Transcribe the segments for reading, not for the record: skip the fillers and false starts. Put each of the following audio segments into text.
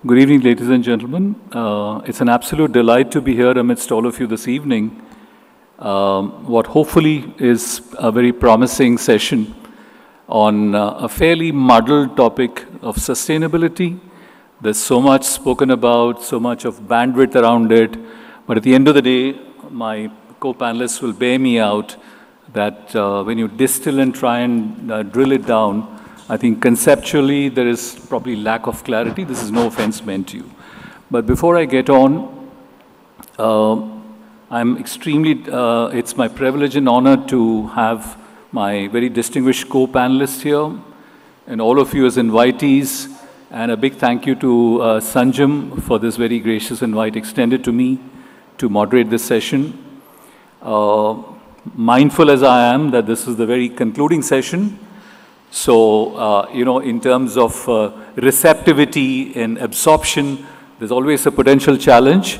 Good evening, ladies and gentlemen. It's an absolute delight to be here amidst all of you this evening. What hopefully is a very promising session on a fairly muddled topic of sustainability. There's so much spoken about, so much of bandwidth around it, but at the end of the day, my co-panelists will bear me out that when you distill and try and drill it down, I think conceptually there is probably lack of clarity. This is no offense meant to you. But before I get on, I'm extremely, it's my privilege and honor to have my very distinguished co-panelists here and all of you as invitees. And a big thank you to Sanjam for this very gracious invite extended to me to moderate this session. Mindful as I am that this is the very concluding session. So, in terms of receptivity and absorption, there's always a potential challenge.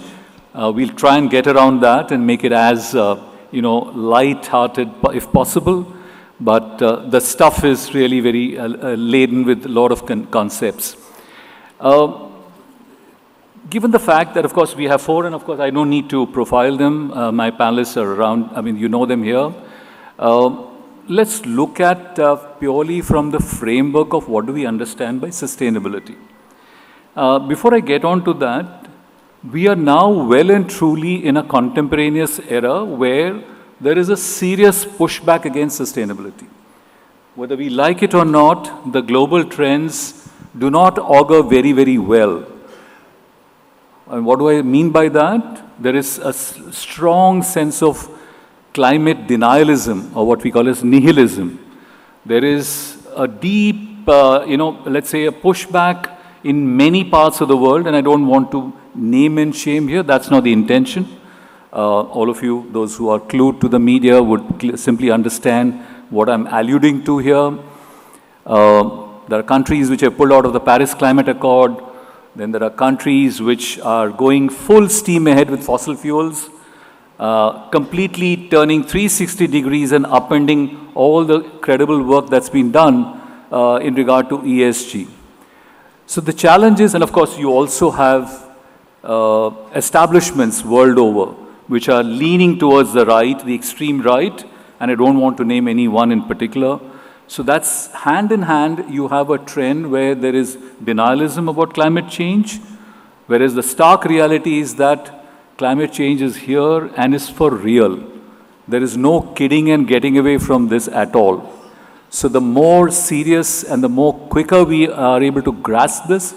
We'll try and get around that and make it as, light-hearted if possible. But the stuff is really very laden with a lot of concepts. Given the fact that, of course, we have four, and of course, I don't need to profile them. My panelists are around. I mean, you know them here. Let's look at purely from the framework of what do we understand by sustainability. Before I get on to that, we are now well and truly in a contemporaneous era where there is a serious pushback against sustainability. Whether we like it or not, the global trends do not augur very, very well. And what do I mean by that? There is a strong sense of climate denialism, or what we call as nihilism. There is a deep, let's say a pushback in many parts of the world, and I don't want to name and shame here, that's not the intention. All of you, those who are clued to the media, would simply understand what I'm alluding to here. There are countries which have pulled out of the Paris Climate Accord. Then there are countries which are going full steam ahead with fossil fuels, completely turning 360 degrees and upending all the credible work that's been done in regard to ESG. So the challenge is, and of course you also have establishments world over which are leaning towards the right, the extreme right, and I don't want to name any one in particular. So that's hand in hand, you have a trend where there is denialism about climate change, whereas the stark reality is that climate change is here and is for real. There is no kidding and getting away from this at all. So the more serious and the more quicker we are able to grasp this,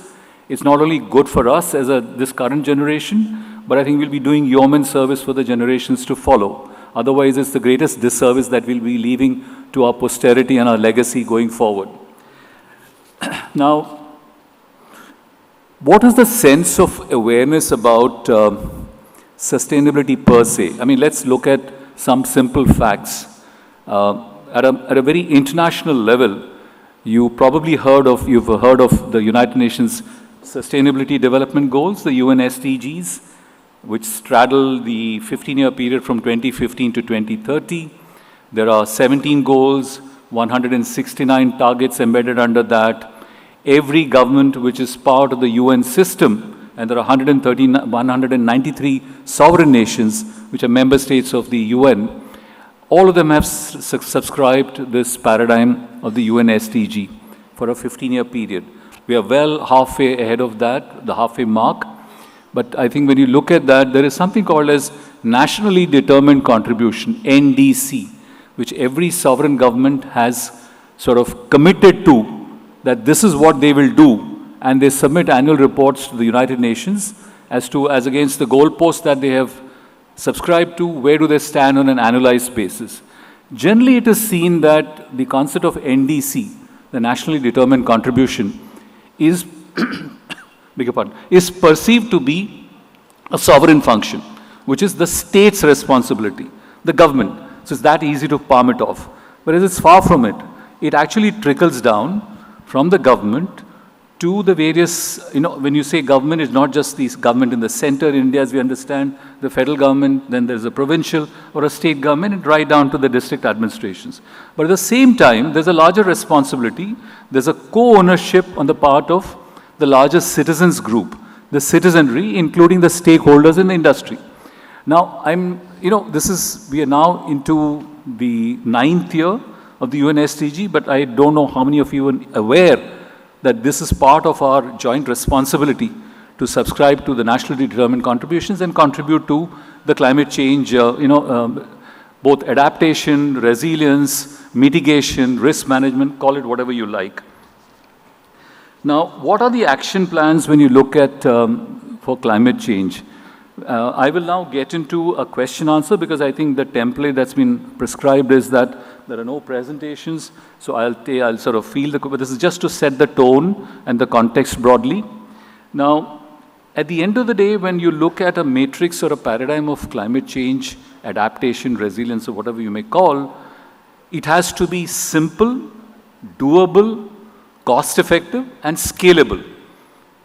it's not only good for us as this current generation, but I think we'll be doing yeoman service for the generations to follow. Otherwise, it's the greatest disservice that we'll be leaving to our posterity and our legacy going forward. Now, what is the sense of awareness about sustainability per se? I mean, let's look at some simple facts. At a very international level, you've heard of the United Nations Sustainability Development Goals, the UN SDGs, which straddle the 15-year period from 2015 to 2030. There are 17 goals, 169 targets embedded under that. Every government which is part of the UN system, and there are 193 sovereign nations which are member states of the UN, all of them have subscribed this paradigm of the UN SDG for a 15-year period. We are well halfway ahead of that, the halfway mark. But I think when you look at that, there is something called as Nationally Determined Contribution, NDC, which every sovereign government has sort of committed to, that this is what they will do. And they submit annual reports to the United Nations as against the goalposts that they have subscribed to, where do they stand on an annualized basis. Generally, it is seen that the concept of NDC, the Nationally Determined Contribution, is perceived to be a sovereign function, which is the state's responsibility, the government. So it's that easy to palm it off. Whereas it's far from it. It actually trickles down from the government to the various, when you say government, it's not just the government in the center in India, as we understand, the federal government, then there's a provincial or a state government, and right down to the district administrations. But at the same time, there's a larger responsibility. There's a co-ownership on the part of the largest citizens group, the citizenry, including the stakeholders in the industry. Now, we are now into the 9th year of the UN SDG, but I don't know how many of you are aware that this is part of our joint responsibility to subscribe to the nationally determined contributions and contribute to the climate change, both adaptation, resilience, mitigation, risk management, call it whatever you like. Now, what are the action plans when you look at for climate change? I will now get into a question answer because I think the template that's been prescribed is that there are no presentations. So I'll sort of feel but this is just to set the tone and the context broadly. Now, at the end of the day, when you look at a matrix or a paradigm of climate change, adaptation, resilience, or whatever you may call, it has to be simple, doable, cost-effective, and scalable.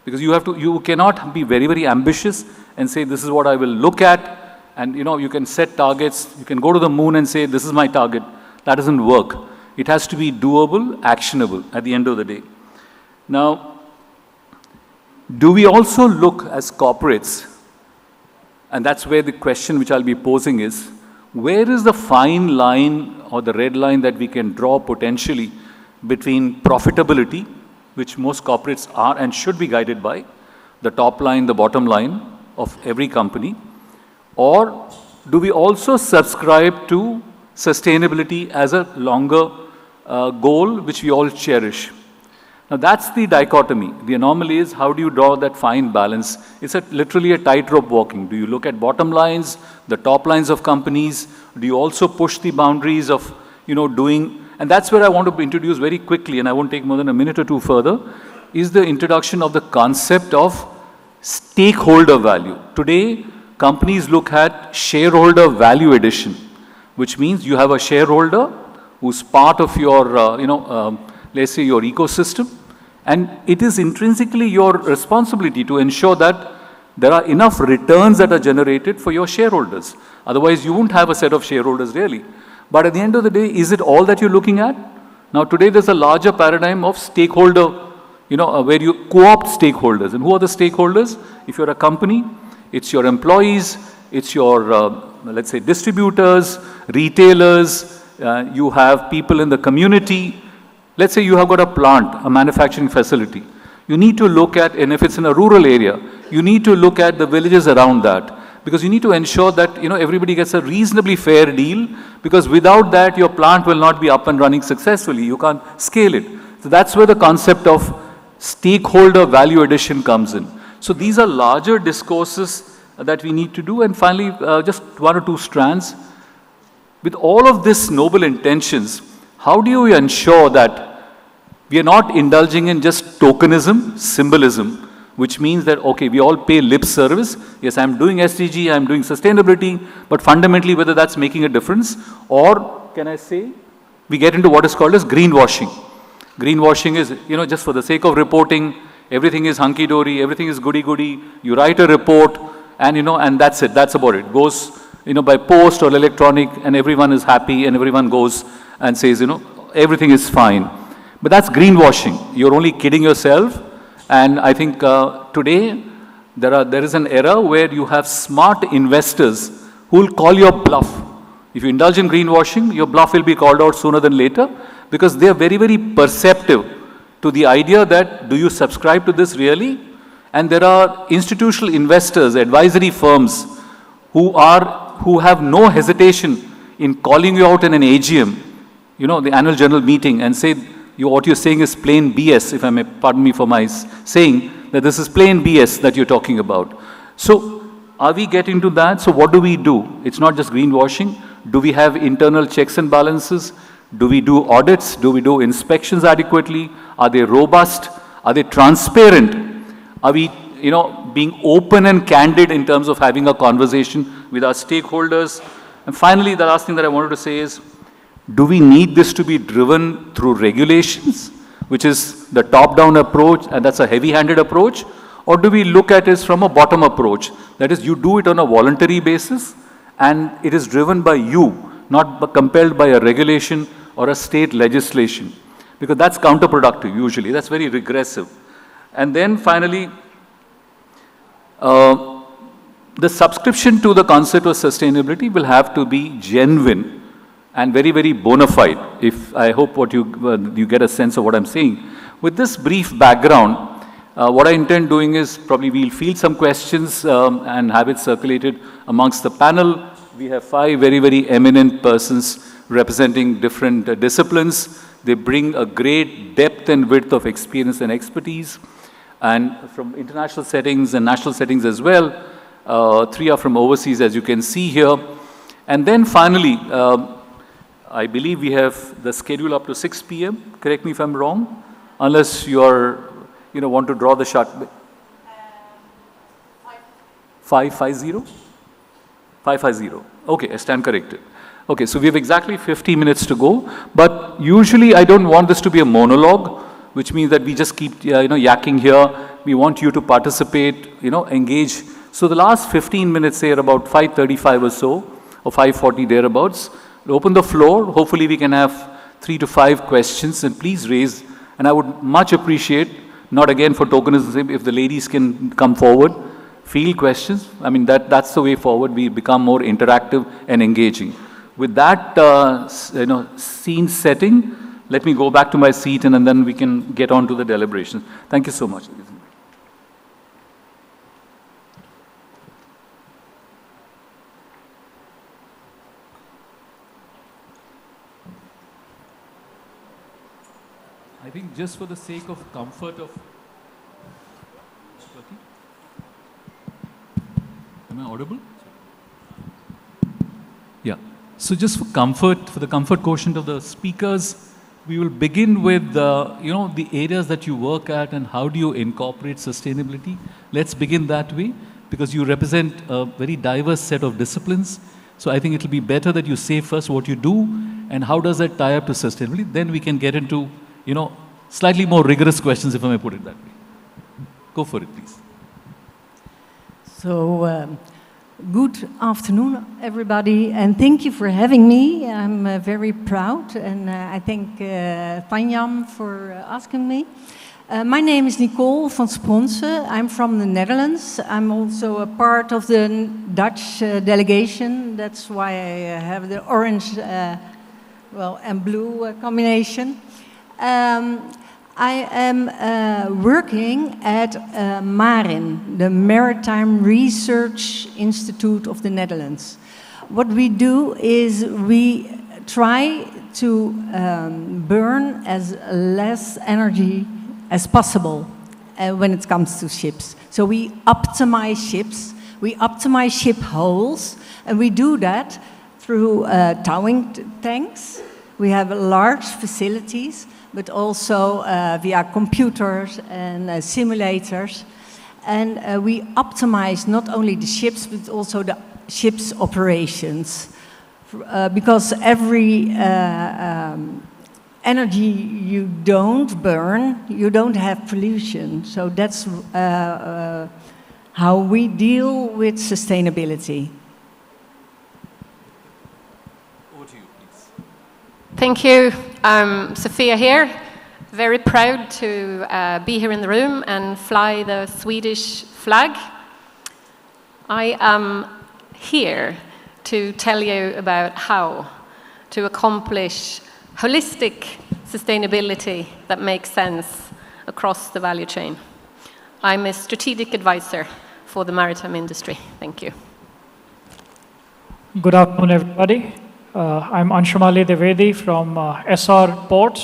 Because you cannot be very, very ambitious and say, this is what I will look at, and you can set targets, you can go to the moon and say, this is my target. That doesn't work. It has to be doable, actionable at the end of the day. Now, do we also look as corporates, and that's where the question which I'll be posing is, where is the fine line or the red line that we can draw potentially between profitability, which most corporates are and should be guided by, the top line, the bottom line of every company, or do we also subscribe to sustainability as a longer goal which we all cherish? Now that's the dichotomy. The anomaly is how do you draw that fine balance? It's literally a tightrope walking. Do you look at bottom lines, the top lines of companies? Do you also push the boundaries of doing? And that's where I want to introduce very quickly, and I won't take more than a minute or two further, is the introduction of the concept of stakeholder value. Today, companies look at shareholder value addition, which means you have a shareholder who's part of your, let's say your ecosystem, and it is intrinsically your responsibility to ensure that there are enough returns that are generated for your shareholders. Otherwise, you won't have a set of shareholders really. But at the end of the day, is it all that you're looking at? Now, today there's a larger paradigm of stakeholder, where you co-opt stakeholders. And who are the stakeholders? If you're a company, it's your employees, it's your, let's say, distributors, retailers, you have people in the community. Let's say you have got a plant, a manufacturing facility. You need to look at, and if it's in a rural area, you need to look at the villages around that. Because you need to ensure that everybody gets a reasonably fair deal, because without that your plant will not be up and running successfully. You can't scale it. So that's where the concept of stakeholder value addition comes in. So these are larger discourses that we need to do. And finally, just one or two strands. With all of this noble intentions, how do you ensure that we are not indulging in just tokenism, symbolism, which means that, okay, we all pay lip service. Yes, I'm doing SDG, I'm doing sustainability, but fundamentally whether that's making a difference, or can I say, we get into what is called as greenwashing. Greenwashing is, just for the sake of reporting, everything is hunky-dory, everything is goody-goody, you write a report, and and that's it, that's about it. It goes, by post or electronic, and everyone is happy, and everyone goes and says, everything is fine. But that's greenwashing. You're only kidding yourself. And I think today there is an era where you have smart investors who will call your bluff. If you indulge in greenwashing, your bluff will be called out sooner than later, because they are very, very perceptive to the idea that, do you subscribe to this really? And there are institutional investors, advisory firms, who have no hesitation in calling you out in an AGM, the annual general meeting, and say, what you're saying is plain BS, if I may pardon me for my saying, that this is plain BS that you're talking about. So are we getting to that? So what do we do? It's not just greenwashing. Do we have internal checks and balances? Do we do audits? Do we do inspections adequately? Are they robust? Are they transparent? Are we, being open and candid in terms of having a conversation with our stakeholders? And finally, the last thing that I wanted to say is, do we need this to be driven through regulations, which is the top-down approach, and that's a heavy-handed approach? Or do we look at it from a bottom approach? That is, you do it on a voluntary basis, and it is driven by you, not compelled by a regulation or a state legislation. Because that's counterproductive, usually. That's very regressive. And then finally, the subscription to the concept of sustainability will have to be genuine and very, very bona fide. If I hope what you get a sense of what I'm saying. With this brief background, what I intend doing is probably we'll field some questions and have it circulated amongst the panel. We have 5 very, very eminent persons representing different disciplines. They bring a great depth and width of experience and expertise, and from international settings and national settings as well. 3 are from overseas, as you can see here. And then finally, I believe we have the schedule up to 6 p.m. Correct me if I'm wrong, unless you are, want to draw the shot. 550? 550. Okay, I stand corrected. Okay, so we have exactly 50 minutes to go. But usually I don't want this to be a monologue, which means that we just keep yakking here. We want you to participate, engage. So the last 15 minutes, say at about 5:35 or so, or 5:40 thereabouts, we'll open the floor. Hopefully we can have 3 to 5 questions, and please raise. And I would much appreciate, not again for tokenism, if the ladies can come forward, field questions. I mean, that's the way forward. We become more interactive and engaging. With that, scene setting, let me go back to my seat, and then we can get on to the deliberations. Thank you so much. I think just for the sake of comfort of... Am I audible? Yeah. So just for the comfort quotient of the speakers, we will begin with, the areas that you work at and how do you incorporate sustainability. Let's begin that way, because you represent a very diverse set of disciplines. So I think it will be better that you say first what you do and how does that tie up to sustainability. Then we can get into slightly more rigorous questions, if I may put it that way. Go for it, please. So, good afternoon, everybody, and thank you for having me. I'm very proud, and I thank Panjam for asking me. My name is Nicole van Spronsen. I'm from the Netherlands. I'm also a part of the Dutch delegation. That's why I have the orange and blue combination. I am working at MARIN, the Maritime Research Institute of the Netherlands. What we do is we try to burn as less energy as possible when it comes to ships. So we optimize ships, we optimize ship hulls, and we do that through towing tanks. We have large facilities, but also via computers and simulators. And we optimize not only the ships, but also the ship's operations. Because every energy you don't burn, you don't have pollution. So that's how we deal with sustainability. Over to you, please. Thank you. Sofia here. Very proud to be here in the room and fly the Swedish flag. I am here to tell you about how to accomplish holistic sustainability that makes sense across the value chain. I'm a strategic advisor for the maritime industry. Thank you. Good afternoon, everybody. I'm Anshumali Dwivedi from Essar Port.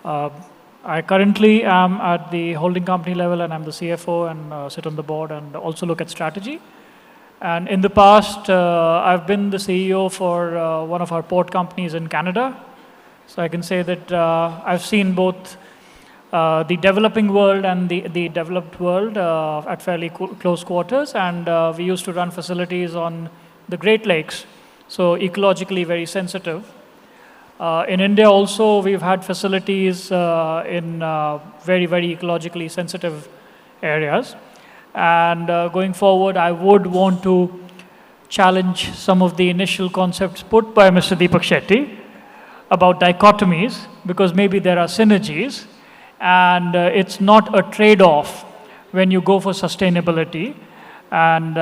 I currently am at the holding company level, and I'm the CFO and sit on the board and also look at strategy. And in the past, I've been the CEO for one of our port companies in Canada. So I can say that I've seen both the developing world and the developed world at fairly close quarters. And we used to run facilities on the Great Lakes, so ecologically very sensitive. In India also, we've had facilities in very, very ecologically sensitive areas. And going forward, I would want to challenge some of the initial concepts put by Mr. Deepak Shetty about dichotomies, because maybe there are synergies and it's not a trade-off when you go for sustainability. And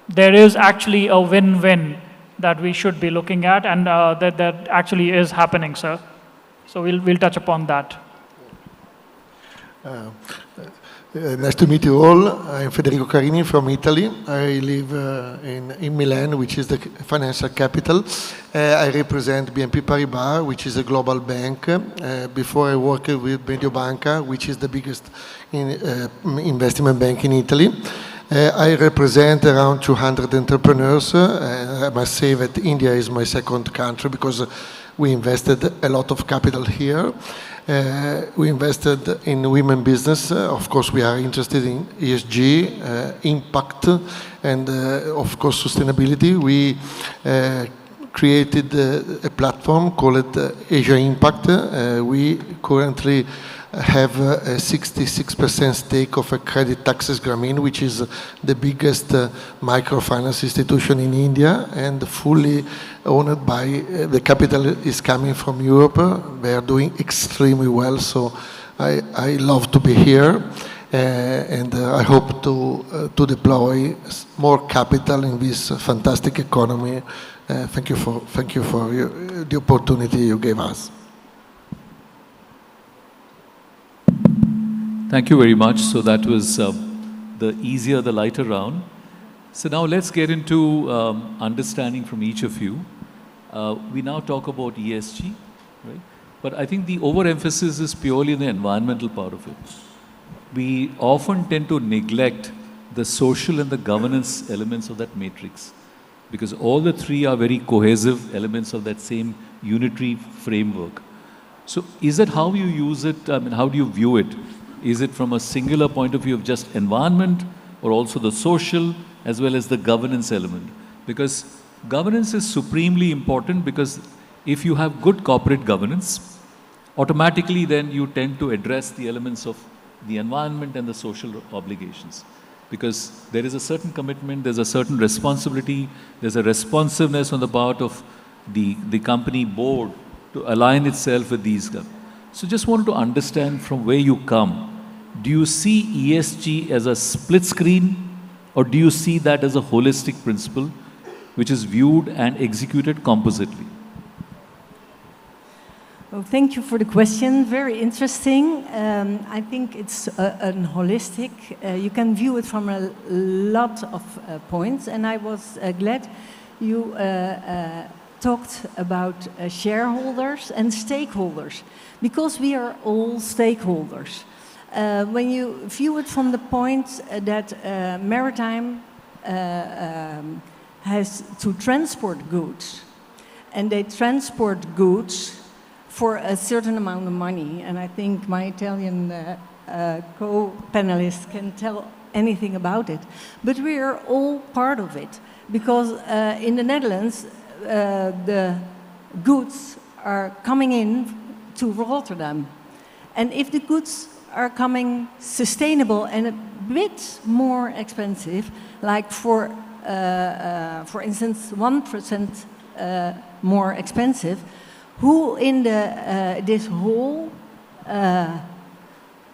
there is actually a win-win that we should be looking at, and that actually is happening, sir. So we'll touch upon that. Nice to meet you all. I'm Federico Carini from Italy. I live in Milan, which is the financial capital. I represent BNP Paribas, which is a global bank. Before I worked with Mediobanca, which is the biggest investment bank in Italy. I represent around 200 entrepreneurs. I must say that India is my second country because we invested a lot of capital here. We invested in women business. Of course, we are interested in ESG, impact, and of course, sustainability. We created a platform called Asia Impact. We currently have a 66% stake of a Credit Taxes Grameen, which is the biggest microfinance institution in India, and fully owned by, the capital is coming from Europe. They are doing extremely well, so I love to be here, and I hope to deploy more capital in this fantastic economy. Thank you for the opportunity you gave us. Thank you very much. So that was the easier, the lighter round. So now let's get into understanding from each of you. We now talk about ESG, right? But I think the overemphasis is purely in the environmental part of it. We often tend to neglect the social and the governance elements of that matrix, because all the three are very cohesive elements of that same unitary framework. So is that how you use it? I mean, how do you view it? Is it from a singular point of view of just environment, or also the social as well as the governance element? Because governance is supremely important, because if you have good corporate governance, automatically then you tend to address the elements of the environment and the social obligations. Because there is a certain commitment, there's a certain responsibility, there's a responsiveness on the part of the company board to align itself with these. So just wanted to understand from where you come. Do you see ESG as a split screen, or do you see that as a holistic principle which is viewed and executed compositely? Well, thank you for the question. Very interesting. I think it's a holistic. You can view it from a lot of points, and I was glad you talked about shareholders and stakeholders, because we are all stakeholders. When you view it from the point that maritime has to transport goods, and they transport goods for a certain amount of money, and I think my Italian co-panelists can tell anything about it, but we are all part of it, because in the Netherlands, the goods are coming in to Rotterdam, and if the goods are coming sustainable and a bit more expensive, like for instance 1% more expensive, who in this whole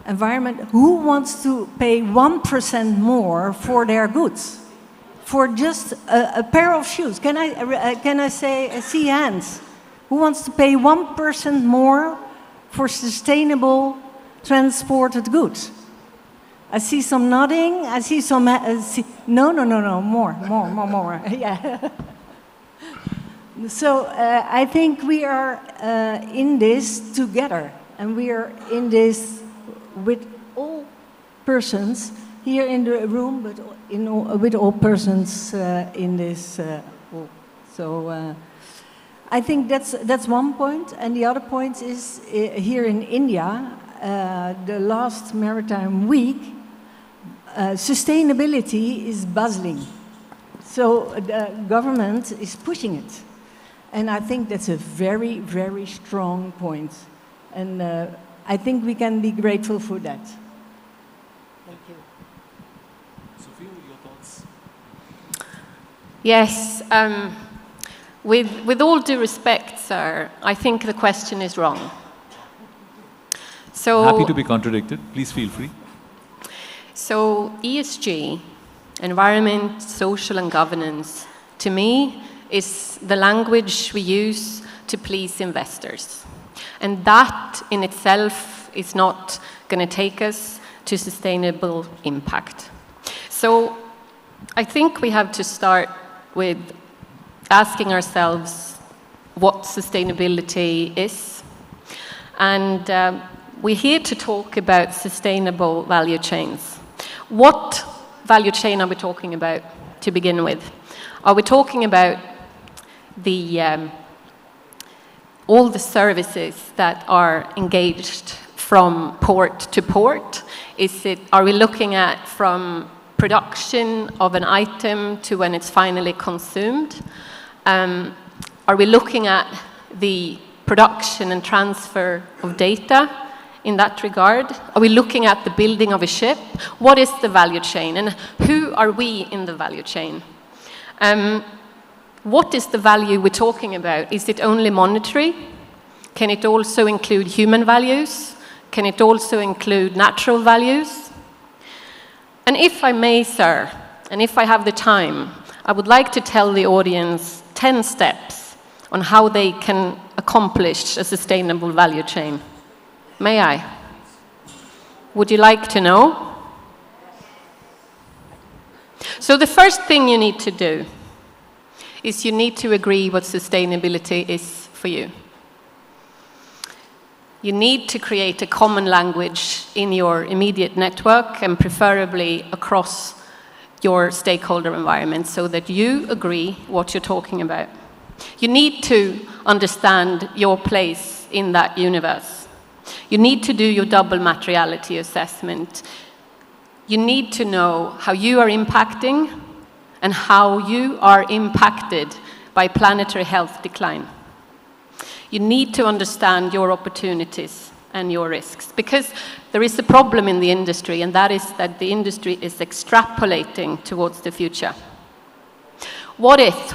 environment, who wants to pay 1% more for their goods? For just a pair of shoes? Can I see hands? Who wants to pay 1% more for sustainable transported goods? I see some nodding. I see some. No, more. Yeah. So I think we are in this together, and we are in this with all persons here in the room, but with all persons in this hall. So I think that's one point, and the other point is here in India, the last Maritime Week, sustainability is buzzing. So the government is pushing it. And I think that's a very, very strong point. And I think we can be grateful for that. Thank you. Sofia, your thoughts? Yes. With all due respect, sir, I think the question is wrong. So, Happy to be contradicted. Please feel free. So ESG, environment, social and governance, to me is the language we use to please investors. And that in itself is not going to take us to sustainable impact. So I think we have to start with asking ourselves what sustainability is. And we're here to talk about sustainable value chains. What value chain are we talking about to begin with? Are we talking about all the services that are engaged from port to port? Are we looking at from production of an item to when it's finally consumed? Are we looking at the production and transfer of data in that regard? Are we looking at the building of a ship? What is the value chain, and who are we in the value chain? What is the value we're talking about? Is it only monetary? Can it also include human values? Can it also include natural values? And if I may, sir, and if I have the time, I would like to tell the audience 10 steps on how they can accomplish a sustainable value chain. May I? Would you like to know? So the first thing you need to do is you need to agree what sustainability is for you. You need to create a common language in your immediate network and preferably across your stakeholder environment so that you agree what you're talking about. You need to understand your place in that universe. You need to do your double materiality assessment. You need to know how you are impacting and how you are impacted by planetary health decline. You need to understand your opportunities and your risks, because there is a problem in the industry, and that is that the industry is extrapolating towards the future. What if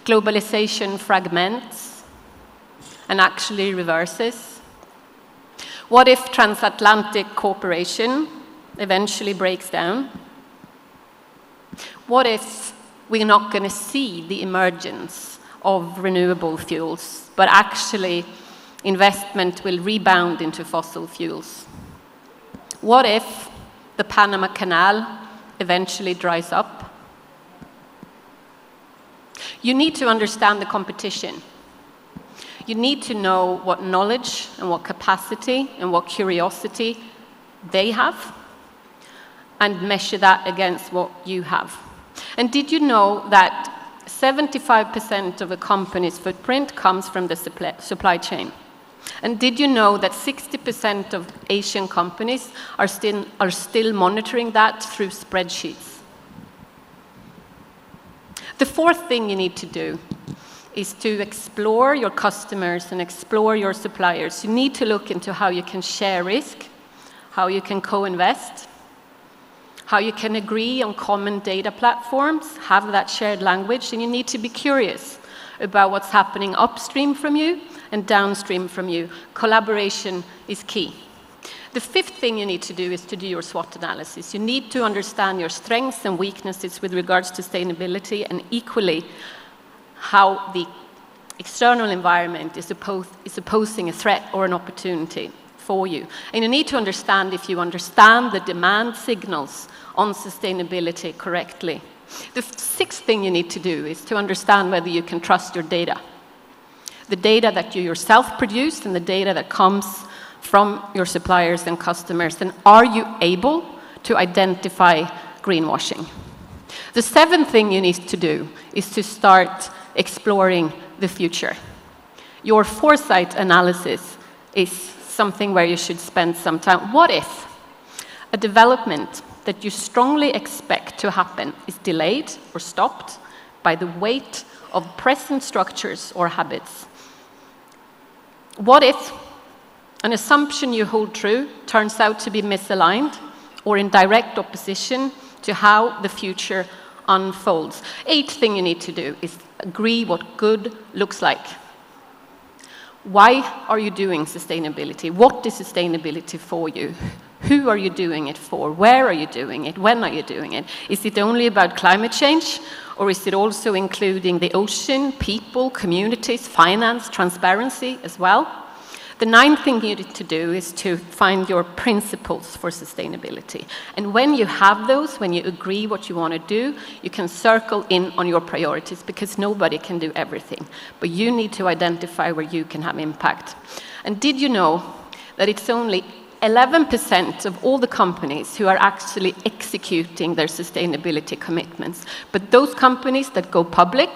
globalization fragments and actually reverses? What if transatlantic cooperation eventually breaks down? What if we're not going to see the emergence of renewable fuels, but actually investment will rebound into fossil fuels? What if the Panama Canal eventually dries up? You need to understand the competition. You need to know what knowledge and what capacity and what curiosity they have and measure that against what you have. And did you know that 75% of a company's footprint comes from the supply chain? And did you know that 60% of Asian companies are still monitoring that through spreadsheets? The fourth thing you need to do is to explore your customers and explore your suppliers. You need to look into how you can share risk, how you can co-invest, how you can agree on common data platforms, have that shared language, and you need to be curious about what's happening upstream from you and downstream from you. Collaboration is key. The fifth thing you need to do is to do your SWOT analysis. You need to understand your strengths and weaknesses with regards to sustainability, and equally how the external environment is opposing a threat or an opportunity for you. And you need to understand if you understand the demand signals on sustainability correctly. The sixth thing you need to do is to understand whether you can trust your data. The data that you yourself produce and the data that comes from your suppliers and customers. And are you able to identify greenwashing? The seventh thing you need to do is to start exploring the future. Your foresight analysis is something where you should spend some time. What if a development that you strongly expect to happen is delayed or stopped by the weight of present structures or habits? What if an assumption you hold true turns out to be misaligned or in direct opposition to how the future unfolds? Eighth thing you need to do is agree what good looks like. Why are you doing sustainability? What is sustainability for you? Who are you doing it for? Where are you doing it? When are you doing it? Is it only about climate change? Or is it also including the ocean, people, communities, finance, transparency as well? The ninth thing you need to do is to find your principles for sustainability. And when you have those, when you agree what you want to do, you can circle in on your priorities, because nobody can do everything. But you need to identify where you can have impact. And did you know that it's only 11% of all the companies who are actually executing their sustainability commitments? But those companies that go public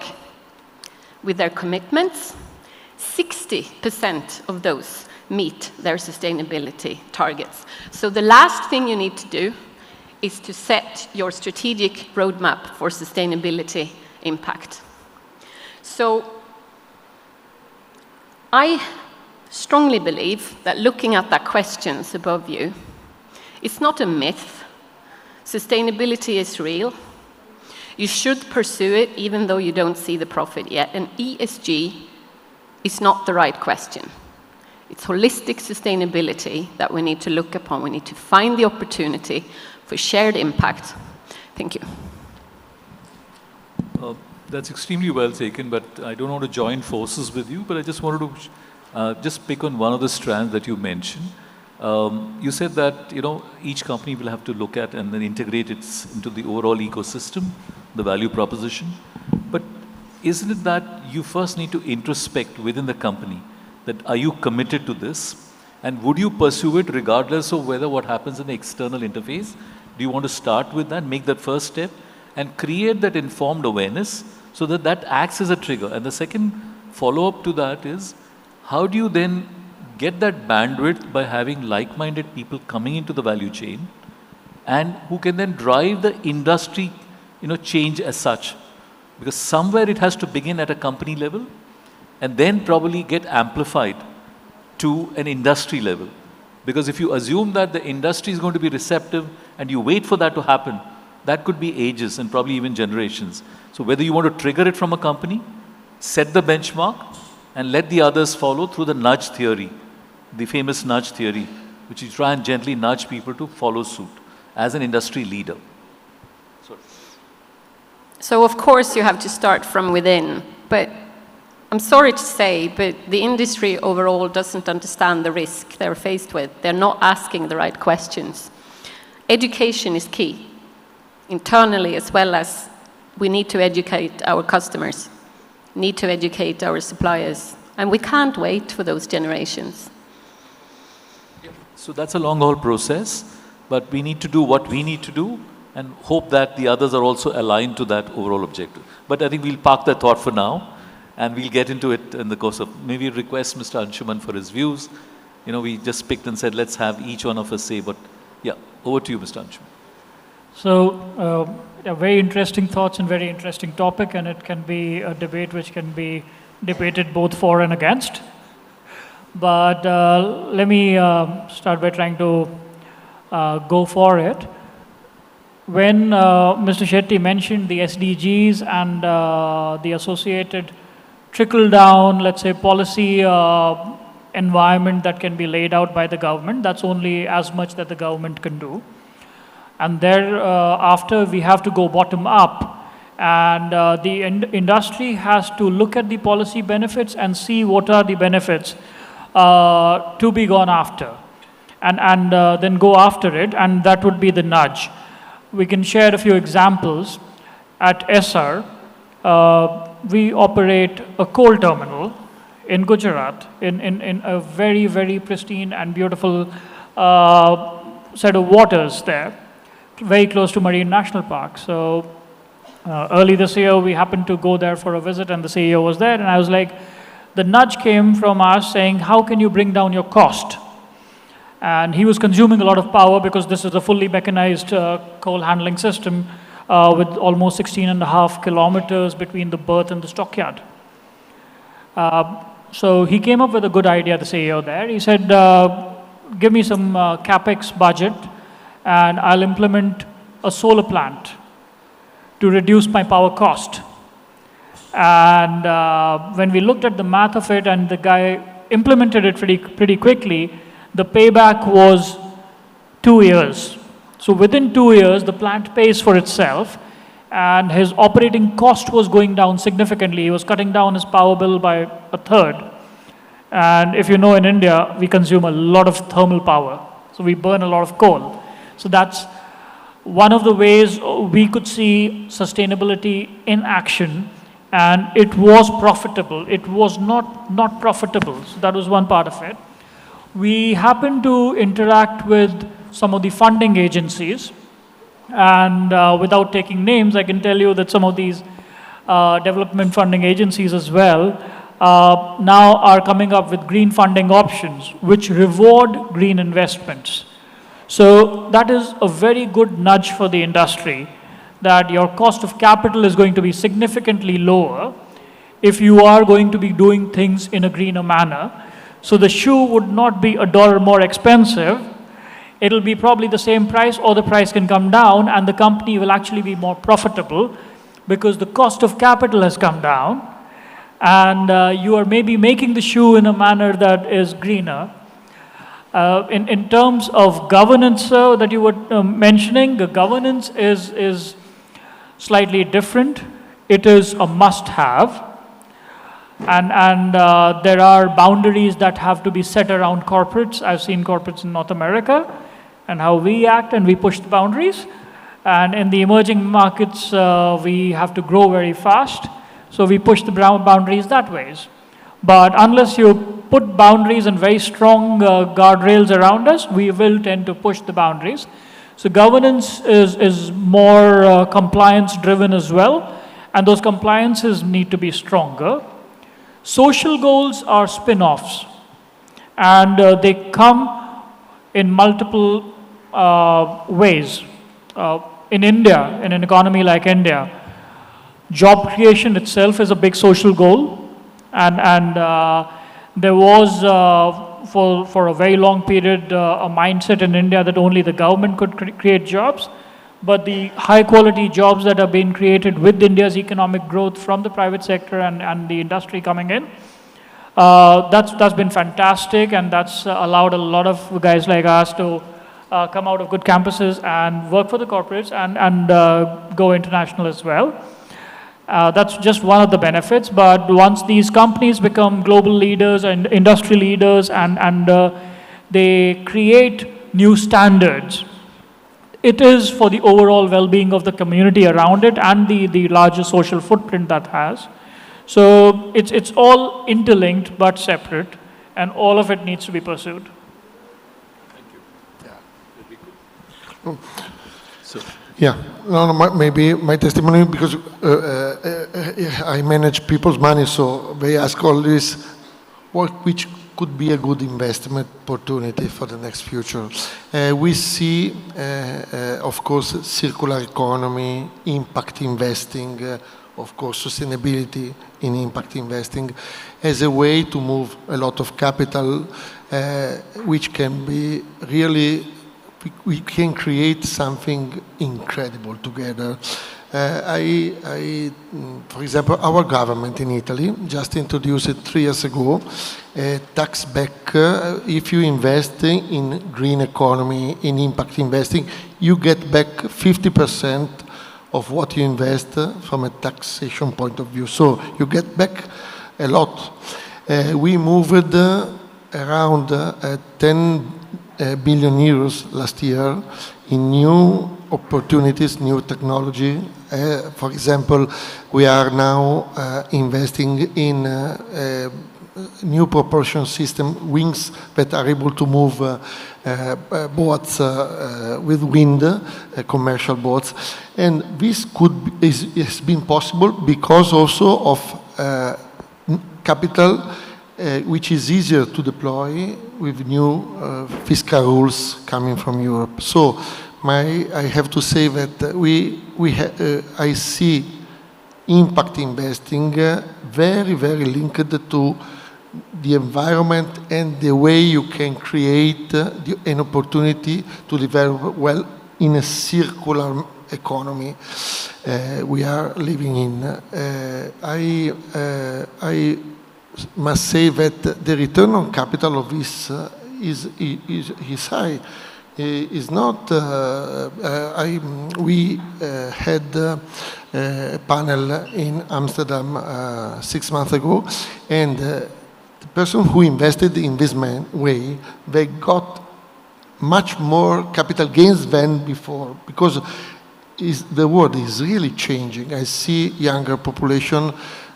with their commitments, 60% of those meet their sustainability targets. So the last thing you need to do is to set your strategic roadmap for sustainability impact. So I strongly believe that looking at the questions above you, it's not a myth. Sustainability is real. You should pursue it even though you don't see the profit yet. And ESG is not the right question. It's holistic sustainability that we need to look upon. We need to find the opportunity for shared impact. Thank you. That's extremely well taken, but I don't want to join forces with you, but I just wanted to just pick on one of the strands that you mentioned. You said that, you know, each company will have to look at and then integrate it into the overall ecosystem, the value proposition. But isn't it that you first need to introspect within the company that are you committed to this? And would you pursue it regardless of whether what happens in the external interface? Do you want to start with that, make that first step, and create that informed awareness so that that acts as a trigger? And the second follow-up to that is, how do you then get that bandwidth by having like-minded people coming into the value chain and who can then drive the industry, you know, change as such? Because somewhere it has to begin at a company level and then probably get amplified to an industry level. Because if you assume that the industry is going to be receptive and you wait for that to happen, that could be ages and probably even generations. So whether you want to trigger it from a company, set the benchmark, and let the others follow through the nudge theory, the famous nudge theory, which you try and gently nudge people to follow suit as an industry leader. So of course you have to start from within, but I'm sorry to say, but the industry overall doesn't understand the risk they're faced with. They're not asking the right questions. Education is key, internally as well as we need to educate our customers, need to educate our suppliers, and we can't wait for those generations. So that's a long haul process, but we need to do what we need to do and hope that the others are also aligned to that overall objective. But I think we'll park that thought for now, and we'll get into it in the course of, maybe request Mr. Anshumali for his views. You know, we just picked and said, let's have each one of us say, but yeah, over to you, Mr. Anshumali. So, very interesting thoughts and very interesting topic, and it can be a debate which can be debated both for and against. But let me start by trying to go for it. When Mr. Shetty mentioned the SDGs and the associated trickle-down, let's say, policy environment that can be laid out by the government, that's only as much that the government can do. And thereafter, we have to go bottom up. And the industry has to look at the policy benefits and see what are the benefits to be gone after. And then go after it, and that would be the nudge. We can share a few examples. At Essar, we operate a coal terminal in Gujarat in a very, very pristine and beautiful set of waters there, very close to Marine National Park. So early this year, we happened to go there for a visit, and the CEO was there, and I was like, the nudge came from us saying, how can you bring down your cost? And he was consuming a lot of power because this is a fully mechanized coal handling system with almost 16.5 kilometers between the berth and the stockyard. So he came up with a good idea, the CEO there. He said, give me some CapEx budget and I'll implement a solar plant to reduce my power cost. And when we looked at the math of it, and the guy implemented it pretty quickly, the payback was 2 years. So within 2 years, the plant pays for itself, and his operating cost was going down significantly. He was cutting down his power bill by a third. And if you know, in India, we consume a lot of thermal power. So we burn a lot of coal. So that's one of the ways we could see sustainability in action, and it was profitable. It was not profitable. So that was one part of it. We happened to interact with some of the funding agencies, and without taking names, I can tell you that some of these development funding agencies as well now are coming up with green funding options which reward green investments. So that is a very good nudge for the industry, that your cost of capital is going to be significantly lower if you are going to be doing things in a greener manner. So the shoe would not be $1 more expensive. It'll be probably the same price, or the price can come down, and the company will actually be more profitable because the cost of capital has come down, and you are maybe making the shoe in a manner that is greener. In terms of governance that you were mentioning, the governance is slightly different. It is a must-have, and there are boundaries that have to be set around corporates. I've seen corporates in North America and how we act, and we push the boundaries. And in the emerging markets, we have to grow very fast, so we push the boundaries that ways. But unless you put boundaries and very strong guardrails around us, we will tend to push the boundaries. So governance is more compliance-driven as well, and those compliances need to be stronger. Social goals are spin-offs, and they come in multiple ways. In India, in an economy like India, job creation itself is a big social goal, and there was, for a very long period, a mindset in India that only the government could create jobs, but the high-quality jobs that are being created with India's economic growth from the private sector and the industry coming in, that's been fantastic, and that's allowed a lot of guys like us to come out of good campuses and work for the corporates and go international as well. That's just one of the benefits, but once these companies become global leaders and industry leaders and they create new standards, it is for the overall well-being of the community around it and the larger social footprint that has. So it's all interlinked but separate, and all of it needs to be pursued. Yeah, maybe my testimony, because I manage people's money, so they ask always which could be a good investment opportunity for the next future. We see, of course, circular economy, impact investing, of course, sustainability in impact investing as a way to move a lot of capital, which can be really, we can create something incredible together. For example, our government in Italy just introduced it 3 years ago, a tax back. If you invest in green economy, in impact investing, you get back 50% of what you invest from a taxation point of view. So you get back a lot. We moved around 10 billion euros last year in new opportunities, new technology. For example, we are now investing in new propulsion system, wings that are able to move boats with wind, commercial boats. And this has been possible because also of capital which is easier to deploy with new fiscal rules coming from Europe. So I have to say that I see impact investing very, very linked to the environment and the way you can create an opportunity to develop well in a circular economy we are living in. I must say that the return on capital of this is high. Is not. We had a panel in Amsterdam 6 months ago, and the person who invested in this way, they got much more capital gains than before, because the world is really changing. I see younger population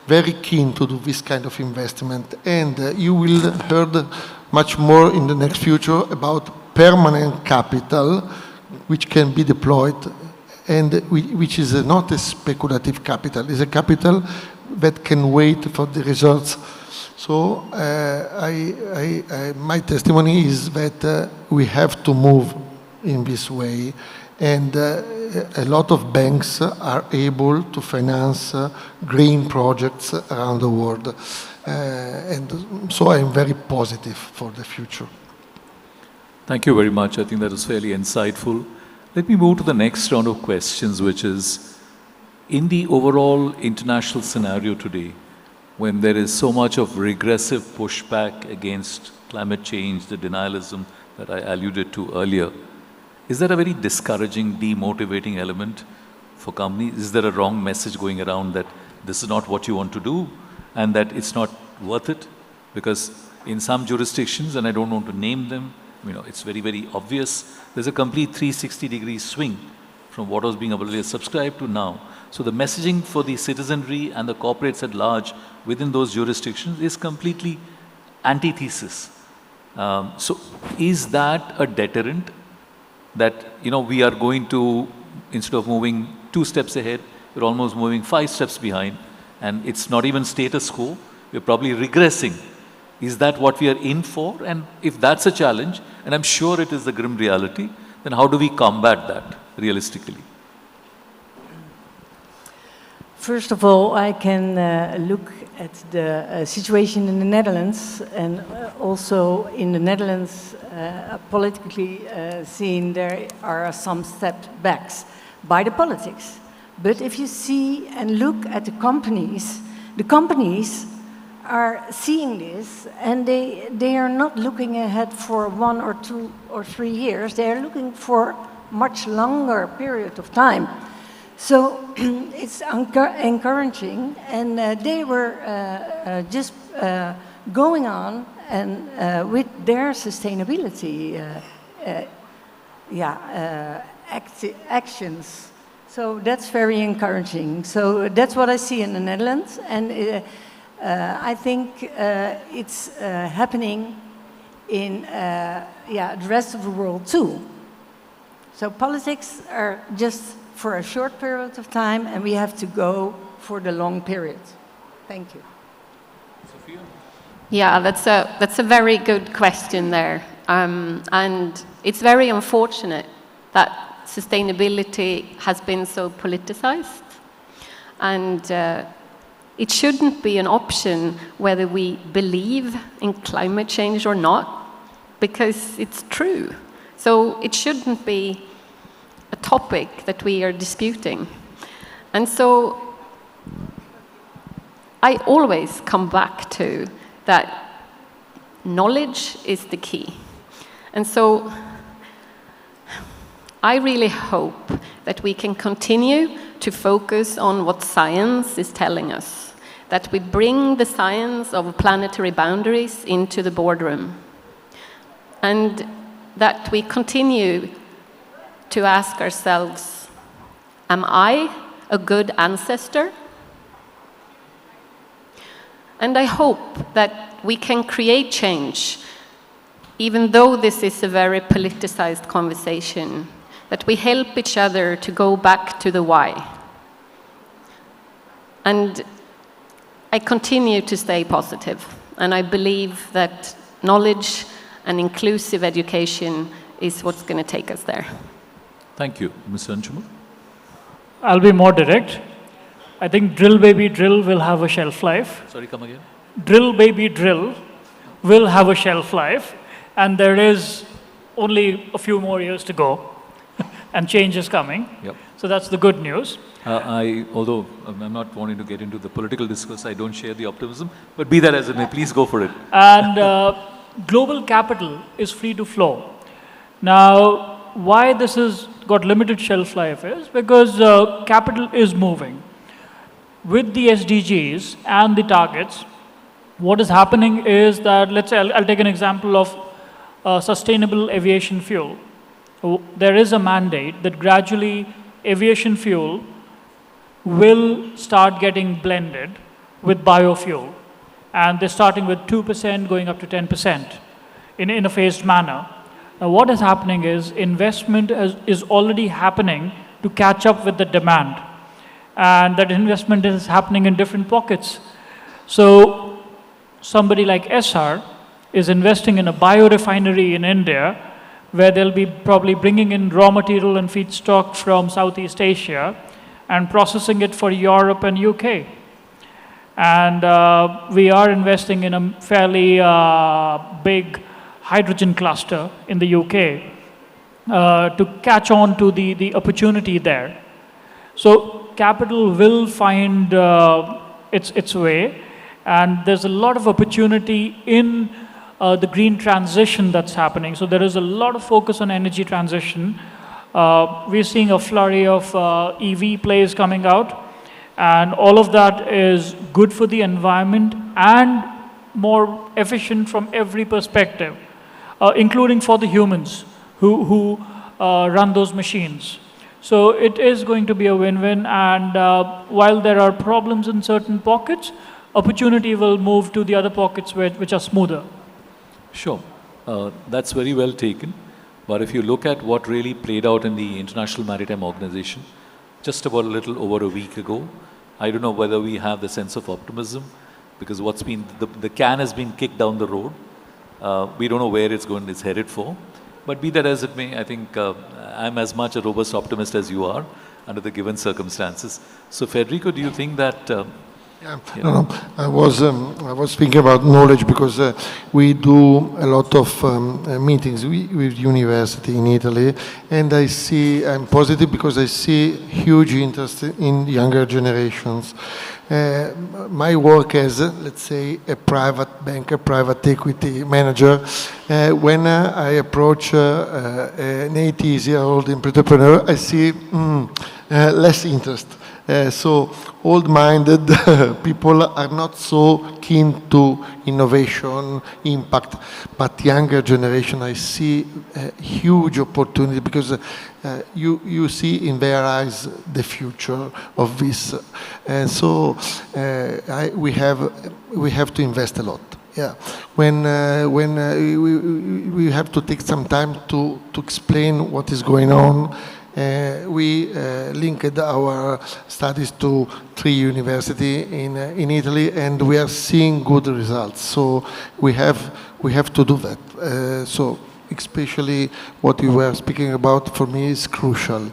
very keen to do this kind of investment, and you will hear much more in the next future about permanent capital which can be deployed, and which is not a speculative capital. It's a capital that can wait for the results. So my testimony is that we have to move in this way, and a lot of banks are able to finance green projects around the world. And so I'm very positive for the future. Thank you very much. I think that was fairly insightful. Let me move to the next round of questions, which is, in the overall international scenario today, when there is so much of regressive pushback against climate change, the denialism that I alluded to earlier, is there a very discouraging, demotivating element for companies? Is there a wrong message going around that this is not what you want to do and that it's not worth it? Because in some jurisdictions, and I don't want to name them, it's very, very obvious, there's a complete 360-degree swing from what was being already subscribed to now. So the messaging for the citizenry and the corporates at large within those jurisdictions is completely antithesis. So is that a deterrent that, we are going to, instead of moving 2 steps ahead, we're almost moving 5 steps behind, and it's not even status quo, we're probably regressing. Is that what we are in for? And if that's a challenge, and I'm sure it is the grim reality, then how do we combat that realistically? First of all, I can look at the situation in the Netherlands, and also in the Netherlands, politically seen, there are some setbacks by the politics. But if you see and look at the companies are seeing this, and they are not looking ahead for 1 or 2 or 3 years. They are looking for much longer period of time. So it's encouraging, and they were just going on and with their sustainability actions. So that's very encouraging. So that's what I see in the Netherlands, and I think it's happening in the rest of the world too. So politics are just for a short period of time, and we have to go for the long period. Thank you. Sofia? Yeah, that's a very good question there, and it's very unfortunate that sustainability has been so politicized, and it shouldn't be an option whether we believe in climate change or not, because it's true. So it shouldn't be a topic that we are disputing. And so I always come back to that knowledge is the key. And so I really hope that we can continue to focus on what science is telling us, that we bring the science of planetary boundaries into the boardroom, and that we continue to ask ourselves, am I a good ancestor? And I hope that we can create change, even though this is a very politicized conversation, that we help each other to go back to the why. And I continue to stay positive, and I believe that knowledge and inclusive education is what's going to take us there. Thank you. Mr. Anshumali? I'll be more direct. I think drill baby drill will have a shelf life. Sorry, come again? Drill baby drill will have a shelf life, and there is only a few more years to go. and change is coming. Yep. So that's the good news. Although I'm not wanting to get into the political discourse, I don't share the optimism, but be that as it may, please go for it. And global capital is free to flow. Now, why this has got limited shelf life is because capital is moving. With the SDGs and the targets, what is happening is that, let's say, I'll take an example of sustainable aviation fuel. There is a mandate that gradually aviation fuel will start getting blended with biofuel. And they're starting with 2% going up to 10% in a phased manner. Now, what is happening is investment is already happening to catch up with the demand. And that investment is happening in different pockets. So somebody like Essar is investing in a biorefinery in India where they'll be probably bringing in raw material and feedstock from Southeast Asia and processing it for Europe and UK. And we are investing in a fairly big hydrogen cluster in the UK to catch on to the opportunity there. So capital will find its way, and there's a lot of opportunity in the green transition that's happening. So there is a lot of focus on energy transition. We're seeing a flurry of EV plays coming out, and all of that is good for the environment and more efficient from every perspective, including for the humans who run those machines. So it is going to be a win-win, and while there are problems in certain pockets, opportunity will move to the other pockets which are smoother. Sure. That's very well taken. But if you look at what really played out in the International Maritime Organization, just about a little over a week ago, I don't know whether we have the sense of optimism, because what's been, the can has been kicked down the road. We don't know where it's headed for. But be that as it may, I think I'm as much a robust optimist as you are under the given circumstances. So Federico, do you think that... No. I was thinking about knowledge because we do a lot of meetings with university in Italy, and I'm positive because I see huge interest in younger generations. My work as, let's say, a private banker, private equity manager, when I approach an 80-year-old entrepreneur, I see less interest. So old-minded people are not so keen to innovation, impact, but younger generation, I see a huge opportunity because you see in their eyes the future of this. And so we have to invest a lot. Yeah, when we have to take some time to explain what is going on. We linked our studies to 3 universities in Italy, and we are seeing good results. So we have to do that. So especially what you were speaking about for me is crucial.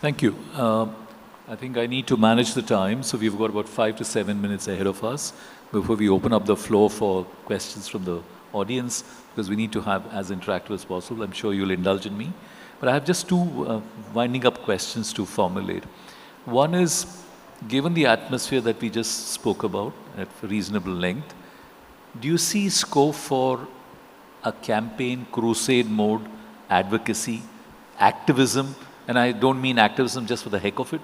Thank you. I think I need to manage the time, so we've got about 5 to 7 minutes ahead of us before we open up the floor for questions from the audience, because we need to have as interactive as possible. I'm sure you'll indulge in me. But I have just 2 winding up questions to formulate. One is, given the atmosphere that we just spoke about at reasonable length, do you see scope for a campaign, crusade mode, advocacy, activism? And I don't mean activism just for the heck of it,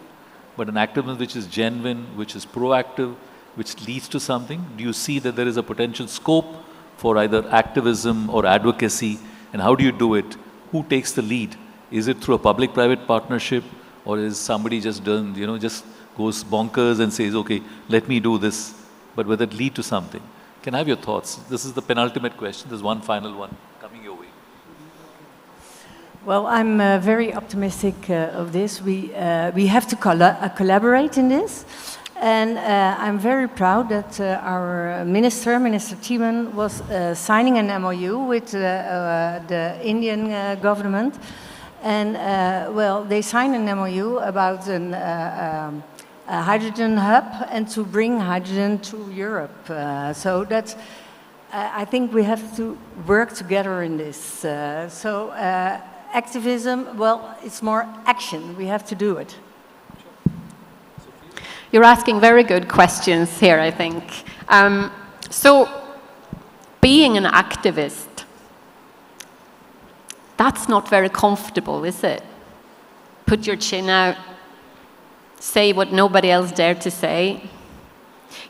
but an activism which is genuine, which is proactive, which leads to something. Do you see that there is a potential scope for either activism or advocacy, and how do you do it? Who takes the lead? Is it through a public-private partnership, or is somebody just done, just goes bonkers and says, okay, let me do this, but will it lead to something? Can I have your thoughts? This is the penultimate question. There's one final one coming your way. Well, I'm very optimistic of this. We have to collaborate in this. And I'm very proud that our Minister Timon, was signing an MOU with the Indian government. And, well, they signed an MOU about a hydrogen hub and to bring hydrogen to Europe. So that's, I think we have to work together in this. activism, well, it's more action. We have to do it. You're asking very good questions here, I think. So, being an activist, that's not very comfortable, is it? Put your chin out, say what nobody else dared to say.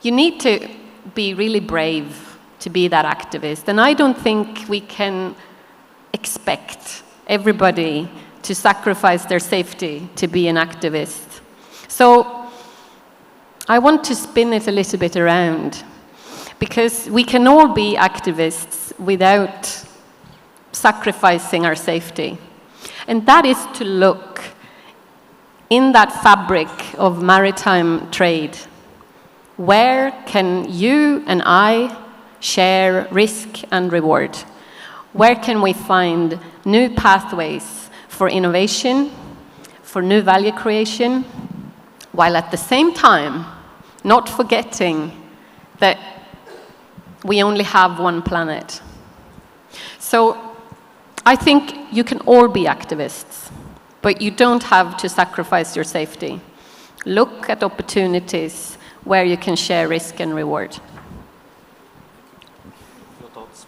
You need to be really brave to be that activist. And I don't think we can expect everybody to sacrifice their safety to be an activist. So, I want to spin it a little bit around, because we can all be activists without sacrificing our safety. And that is to look in that fabric of maritime trade. Where can you and I share risk and reward? Where can we find new pathways for innovation, for new value creation, while at the same time not forgetting that we only have one planet? So I think you can all be activists, but you don't have to sacrifice your safety. Look at opportunities where you can share risk and reward. Your thoughts?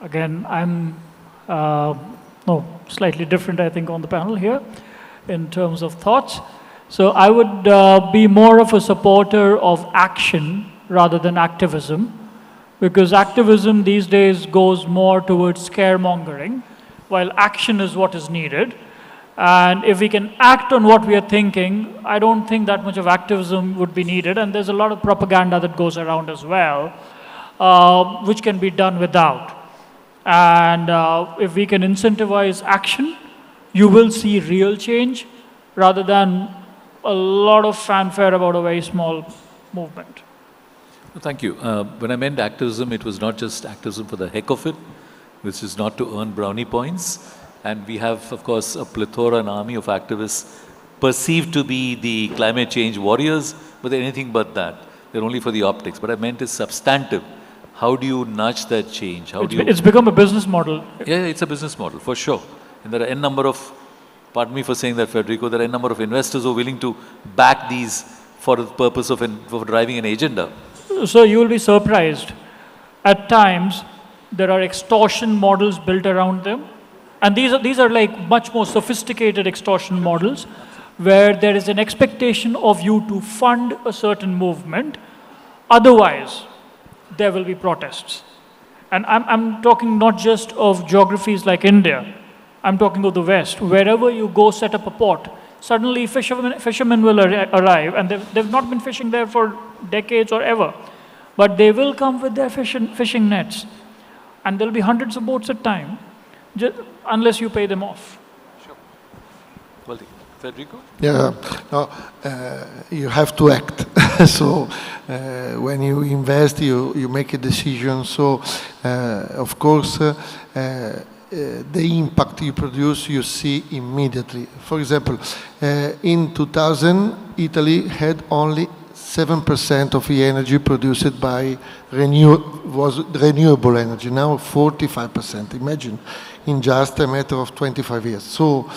Again, I'm slightly different, I think, on the panel here in terms of thoughts. So I would be more of a supporter of action rather than activism, because activism these days goes more towards scaremongering, while action is what is needed. And if we can act on what we are thinking, I don't think that much of activism would be needed. And there's a lot of propaganda that goes around as well, which can be done without. And if we can incentivize action, you will see real change rather than a lot of fanfare about a very small movement. Thank you. When I meant activism, it was not just activism for the heck of it, which is not to earn brownie points. And we have, of course, a plethora, an army of activists perceived to be the climate change warriors, but they're anything but that. They're only for the optics. But I meant is substantive. How do you nudge that change? It's become a business model. Yeah, it's a business model, for sure. And there are n number of, pardon me for saying that, Federico, there are a number of investors who are willing to back these for the purpose of driving an agenda. So you will be surprised. At times, there are extortion models built around them. And these are like much more sophisticated extortion models, where there is an expectation of you to fund a certain movement. Otherwise, there will be protests. And I'm talking not just of geographies like India. I'm talking of the West. Wherever you go set up a port, suddenly fishermen will arrive, and they've not been fishing there for decades or ever. But they will come with their fishing nets. And there'll be hundreds of boats at a time, unless you pay them off. Sure. Well, Federico? Yeah, no, you have to act. So when you invest, you make a decision. So of course, the impact you produce, you see immediately. For example, in 2000, Italy had only 7% of the energy produced by was renewable energy. Now 45%. Imagine, in just a matter of 25 years. So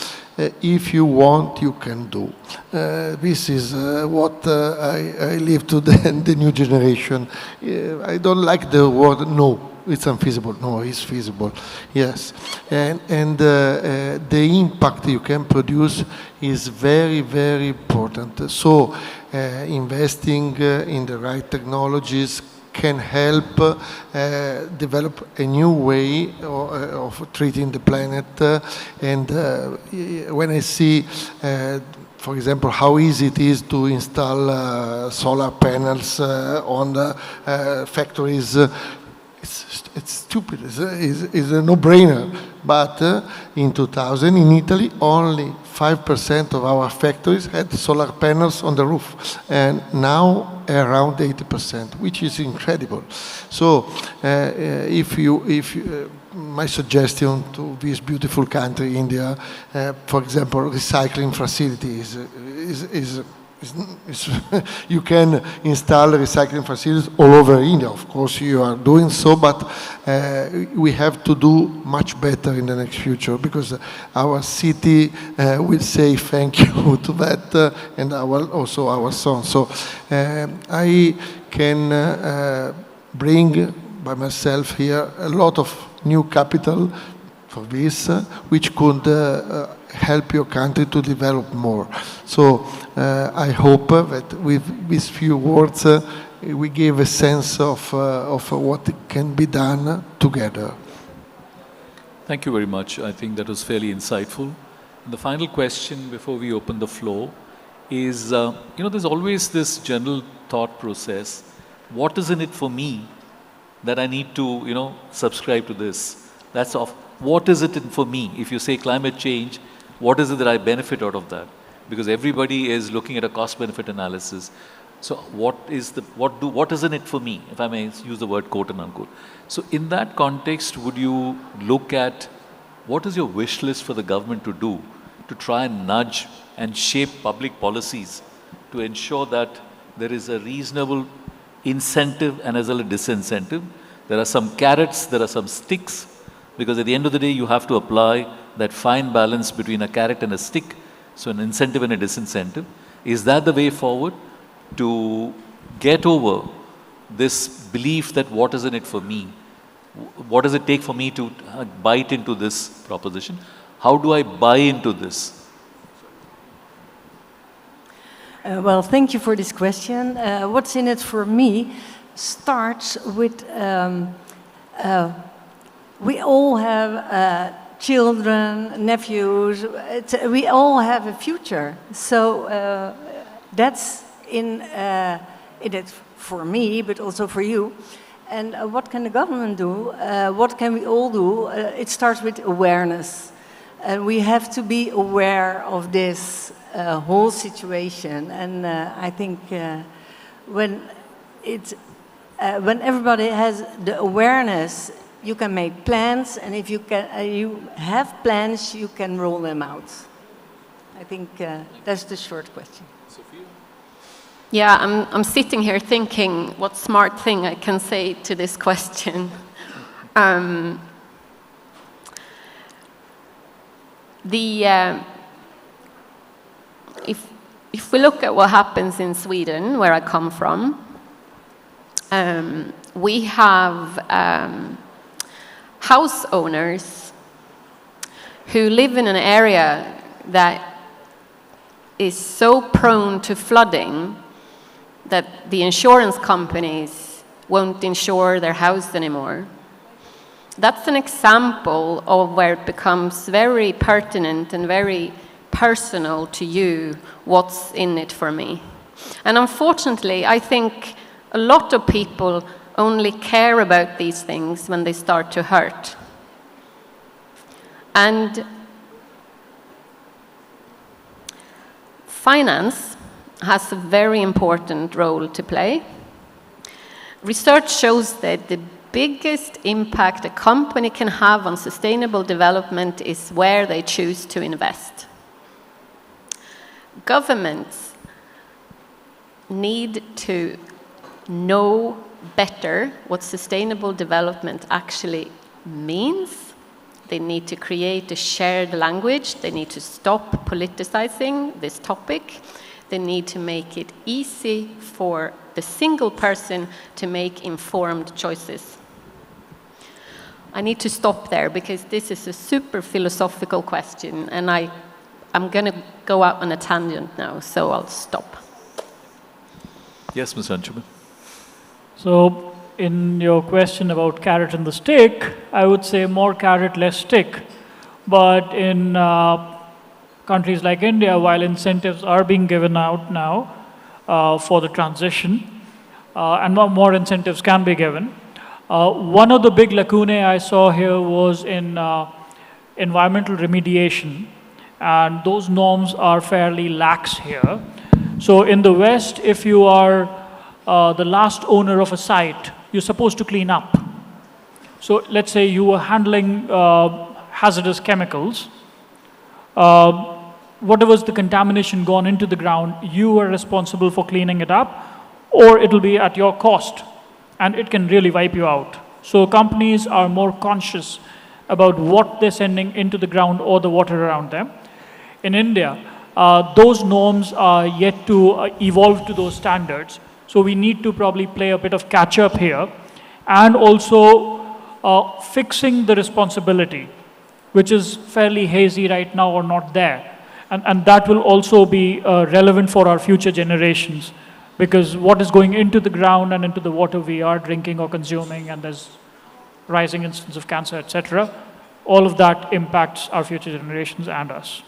if you want, you can do. This is what I leave to the new generation. I don't like the word no. It's unfeasible. No, it's feasible. Yes. And the impact you can produce is very, very important. So investing in the right technologies can help develop a new way of treating the planet. And when I see, for example, how easy it is to install solar panels on the factories, it's stupid. It's a no-brainer. But in 2000, in Italy, only 5% of our factories had solar panels on the roof, and now around 80%, which is incredible. So, my suggestion to this beautiful country, India, for example, recycling facilities is you can install recycling facilities all over India. Of course, you are doing so, but we have to do much better in the next future because our city will say thank you to that, and also our son. So I can bring by myself here a lot of new capital for this, which could help your country to develop more. So I hope that with these few words, we give a sense of what can be done together. Thank you very much. I think that was fairly insightful. And the final question before we open the floor is, there's always this general thought process. What is in it for me that I need to, subscribe to this? That's off. What is it in for me? If you say climate change, what is it that I benefit out of that? Because everybody is looking at a cost-benefit analysis. So what is in it for me, if I may use the word quote and unquote. So in that context, would you look at what is your wish list for the government to do to try and nudge and shape public policies to ensure that there is a reasonable incentive and as well as disincentive? There are some carrots, there are some sticks, because at the end of the day, you have to apply that fine balance between a carrot and a stick, so an incentive and a disincentive. Is that the way forward to get over this belief that what is in it for me? What does it take for me to bite into this proposition? How do I buy into this? Well, thank you for this question. What's in it for me starts with we all have children, nephews. We all have a future. So that's in it for me, but also for you. And what can the government do? What can we all do? It starts with awareness. We have to be aware of this whole situation. And I think when everybody has the awareness, you can make plans, and if you have plans, you can roll them out. I think that's the short question. Sofia? Yeah, I'm sitting here thinking what smart thing I can say to this question. If we look at what happens in Sweden, where I come from, we have house owners who live in an area that is so prone to flooding that the insurance companies won't insure their house anymore. That's an example of where it becomes very pertinent and very personal to you, what's in it for me. And unfortunately, I think a lot of people only care about these things when they start to hurt. And finance has a very important role to play. Research shows that the biggest impact a company can have on sustainable development is where they choose to invest. Governments need to know better what sustainable development actually means. They need to create a shared language. They need to stop politicizing this topic. They need to make it easy for the single person to make informed choices. I need to stop there because this is a super philosophical question, and I'm going to go out on a tangent now, so I'll stop. Yes, Mr. Anshumali. So in your question about carrot and the stick, I would say more carrot, less stick. But in countries like India, while incentives are being given out now for the transition, and more incentives can be given, one of the big lacunae I saw here was in environmental remediation, and those norms are fairly lax here. So in the West, if you are the last owner of a site, you're supposed to clean up. So let's say you were handling hazardous chemicals. whatever's the contamination gone into the ground, you are responsible for cleaning it up, or it'll be at your cost, and it can really wipe you out. So companies are more conscious about what they're sending into the ground or the water around them. In India, those norms are yet to evolve to those standards. So we need to probably play a bit of catch up here, and also fixing the responsibility, which is fairly hazy right now or not there. And that will also be relevant for our future generations, because what is going into the ground and into the water we are drinking or consuming, and there's rising incidence of cancer, etc., all of that impacts our future generations and us.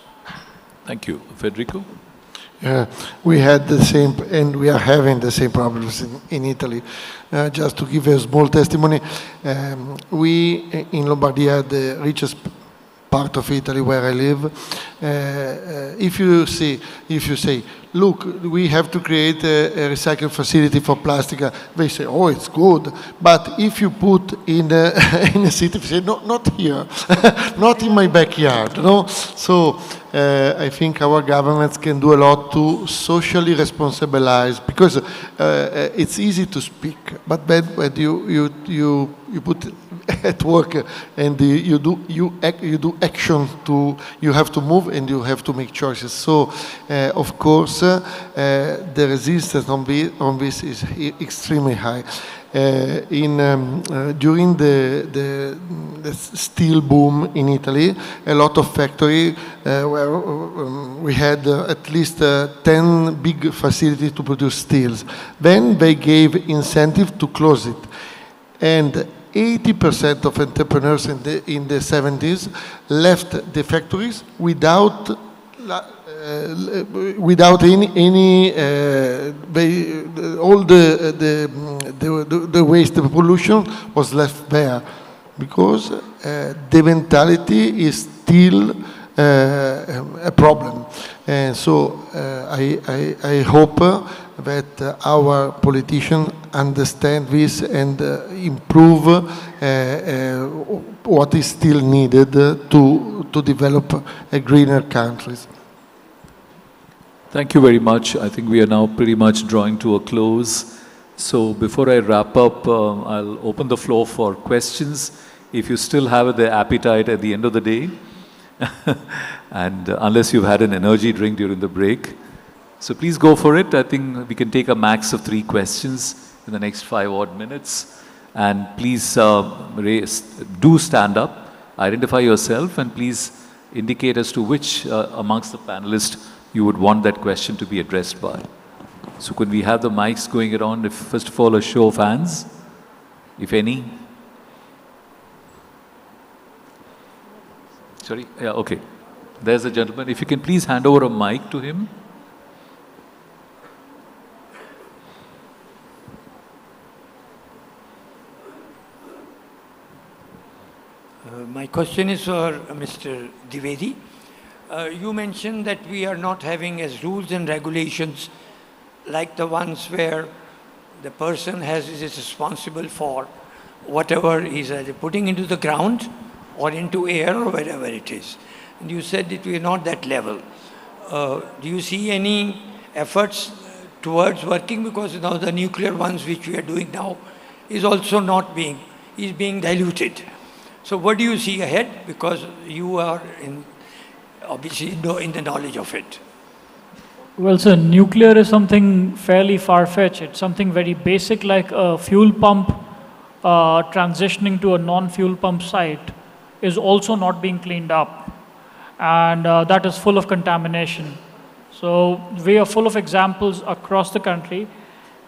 Thank you. Federico? We had the same, and we are having the same problems in Italy. Just to give a small testimony, we in Lombardia, the richest part of Italy where I live, if you say, look, we have to create a recycling facility for plastic, they say, oh, it's good. But if you put in a city, they say, no, not here, not in my backyard. No? So I think our governments can do a lot to socially responsibilize, because it's easy to speak, but then when you put at work and you do action, you have to move and you have to make choices. So of course the resistance on this is extremely high. During the steel boom in Italy, a lot of factories where we had at least 10 big facilities to produce steels. Then they gave incentive to close it, and 80% of entrepreneurs in the 70s left the factories without any all the waste, the pollution was left there, because the mentality is still a problem. And so I hope that our politicians understand this and improve what is still needed to develop a greener countries. Thank you very much. I think we are now pretty much drawing to a close. So before I wrap up, I'll open the floor for questions. If you still have the appetite at the end of the day, and unless you've had an energy drink during the break. So please go for it. I think we can take a max of 3 questions in the next 5 odd minutes. And please do stand up, identify yourself, and please indicate as to which amongst the panelists you would want that question to be addressed by. So could we have the mics going around? If, first of all, a show of hands, if any. Sorry? Yeah, okay. There's a gentleman. If you can please hand over a mic to him. My question is for Mr. Dwivedi. You mentioned that we are not having as rules and regulations like the ones where the person is responsible for whatever he's either putting into the ground or into air or wherever it is. And you said that we are not that level. Do you see any efforts towards working? Because now the nuclear ones which we are doing now is also not being diluted. So what do you see ahead? Because you are obviously in the knowledge of it. Well, sir, nuclear is something fairly far-fetched. It's something very basic, like a fuel pump transitioning to a non-fuel pump site is also not being cleaned up. And that is full of contamination. So we are full of examples across the country,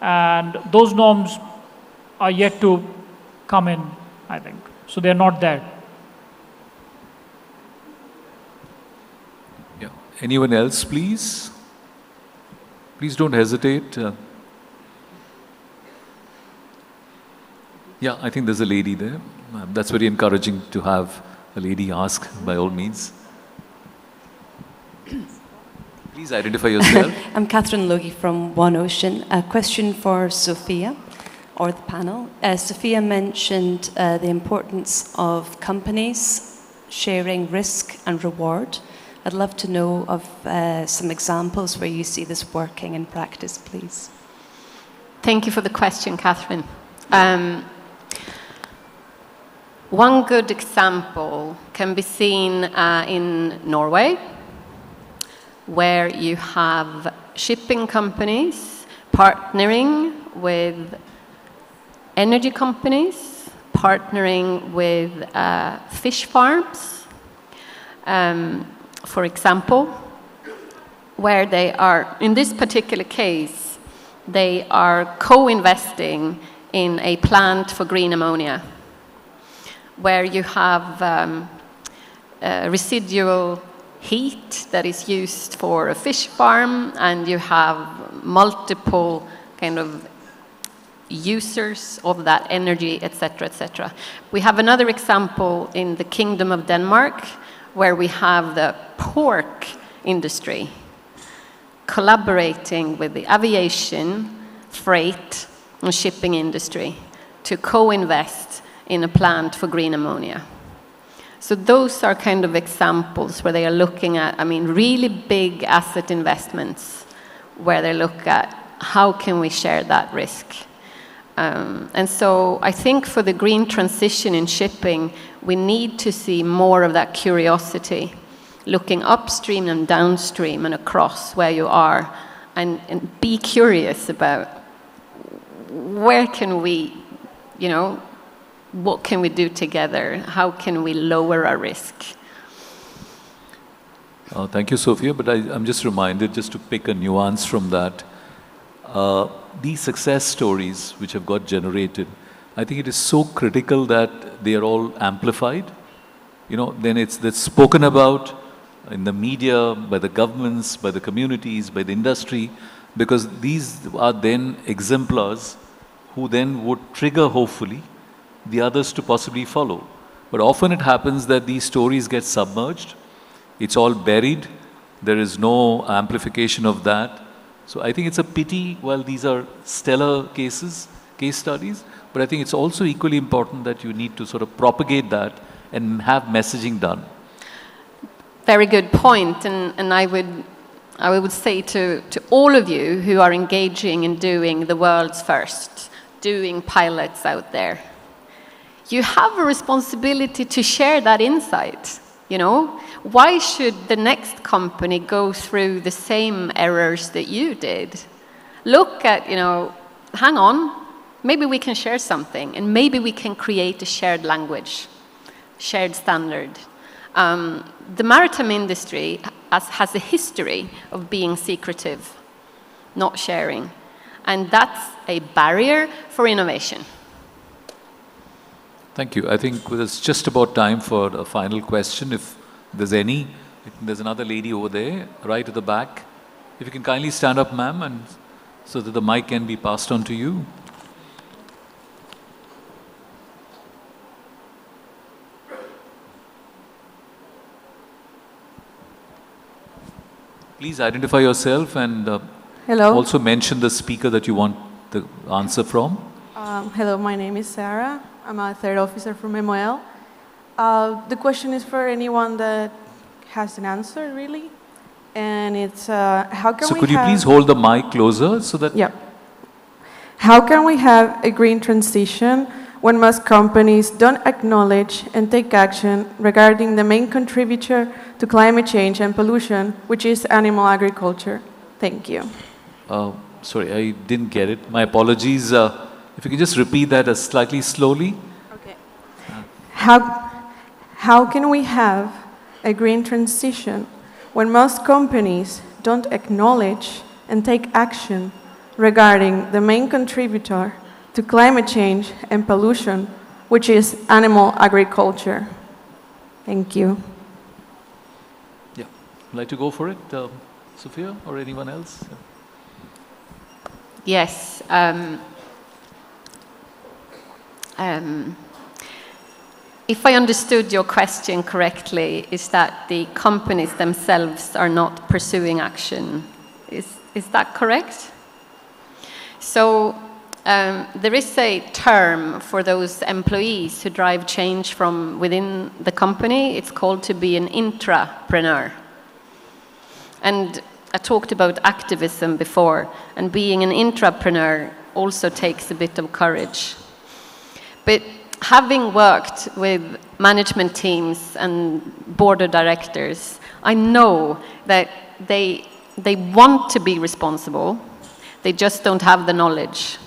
and those norms are yet to come in, I think. So they're not there. Yeah. Anyone else, please? Please don't hesitate. Yeah, I think there's a lady there. That's very encouraging to have a lady ask, by all means. Please identify yourself. I'm Catherine Logie from One Ocean. A question for Sofia, or the panel. Sofia mentioned the importance of companies sharing risk and reward I'd love to know of some examples where you see this working in practice, please. Thank you for the question, Catherine. One good example can be seen in Norway, where you have shipping companies partnering with energy companies, partnering with fish farms, for example, where they are, in this particular case, they are co-investing in a plant for green ammonia, where you have residual heat that is used for a fish farm, and you have multiple kind of users of that energy, etc., etc. We have another example in the Kingdom of Denmark, where we have the pork industry collaborating with the aviation, freight, and shipping industry to co-invest in a plant for green ammonia. So those are kind of examples where they are looking at, I mean, really big asset investments, where they look at how can we share that risk. And so I think for the green transition in shipping, we need to see more of that curiosity, looking upstream and downstream and across where you are, and be curious about where can we, you know, what can we do together? How can we lower our risk? Thank you, Sofia, but I'm just reminded, just to pick a nuance from that, these success stories which have got generated, I think it is so critical that they are all amplified. You know, then that's spoken about in the media, by the governments, by the communities, by the industry, because these are then exemplars who then would trigger, hopefully, the others to possibly follow. But often it happens that these stories get submerged. It's all buried. There is no amplification of that. So I think it's a pity, while these are stellar cases, case studies, but I think it's also equally important that you need to sort of propagate that and have messaging done. Very good point, and I would say to all of you who are engaging in doing the world's first, doing pilots out there, you have a responsibility to share that insight, you know? Why should the next company go through the same errors that you did? Look at, you know, hang on, maybe we can share something, and maybe we can create a shared language, shared standard. The maritime industry has a history of being secretive, not sharing, and that's a barrier for innovation. Thank you. I think it's just about time for a final question, if there's any. There's another lady over there, right at the back. If you can kindly stand up, ma'am, and so that the mic can be passed on to you. Please identify yourself and Hello. Also mention the speaker that you want the answer from. Hello, my name is Sarah. I'm a third officer from MOL. The question is for anyone that has an answer, really. And it's, how can we So could you please hold the mic closer so that... Yeah. How can we have a green transition when most companies don't acknowledge and take action regarding the main contributor to climate change and pollution, which is animal agriculture? Thank you. Sorry, I didn't get it. My apologies. If you can just repeat that slightly slowly. Okay. How can we have a green transition when most companies don't acknowledge and take action regarding the main contributor to climate change and pollution, which is animal agriculture? Thank you. Yeah. Would you like to go for it, Sofia, or anyone else? Yes. If I understood your question correctly, is that the companies themselves are not pursuing action. Is that correct? So there is a term for those employees who drive change from within the company. It's called to be an intrapreneur. And I talked about activism before, and being an intrapreneur also takes a bit of courage. But having worked with management teams and board of directors, I know that they want to be responsible, they just don't have the knowledge.